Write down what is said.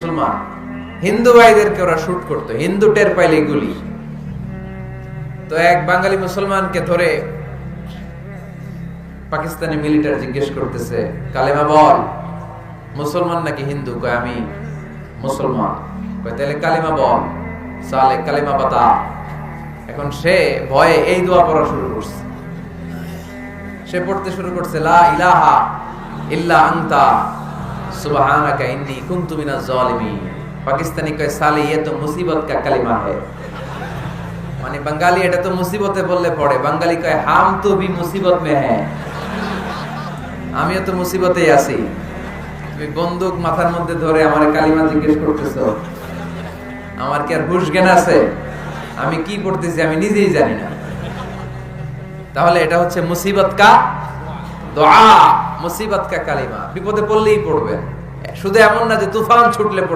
মুসলমান, হিন্দু ভাইদেরকে ওরা শুট করতো, হিন্দু টের পাইলে গুলি। তো এক বাঙালি মুসলমানকে ধরে পাকিস্তানি মিলিটারি জিজ্ঞেস করতেছে, কালেমা বল, মুসলমান নাকি হিন্দু? কয় আমি মুসলমান। কয় তাহলে কালেমা বল, সালে কালেমা বাতা। এখন সে ভয়ে এই দোয়া পড়া শুরু করছে। সে পড়তে শুরু করছে, লা ইলাহা ইল্লা আনতা সুবহানাকা ইন্নী কুনতু মিনাজ জালিমিন। পাকিস্তানি কয় সালে ये तो मुसीबत का कलिमा है। মানে বাঙালি এটা তো মুসিবতে বললে পড়ে, বাঙালি কয় হাম তো ভি মুসিবত মে হ্যায়, আমিও তো মুসিবতেই আছি। তুমি বন্দুক মাথার মধ্যে ধরে আমার কালিমা জিজ্ঞেস করতেছো, আমার কি আর হুশ জ্ঞান আছে? আমি কি পড়তেছি আমি নিজেই জানি না। তাহলে এটা হচ্ছে মুসিবত কা দোয়া, মুসিবত কা কালিমা। বিপদে পড়লেই পড়বে, শুধু এমন না যে তুফান ছুটলে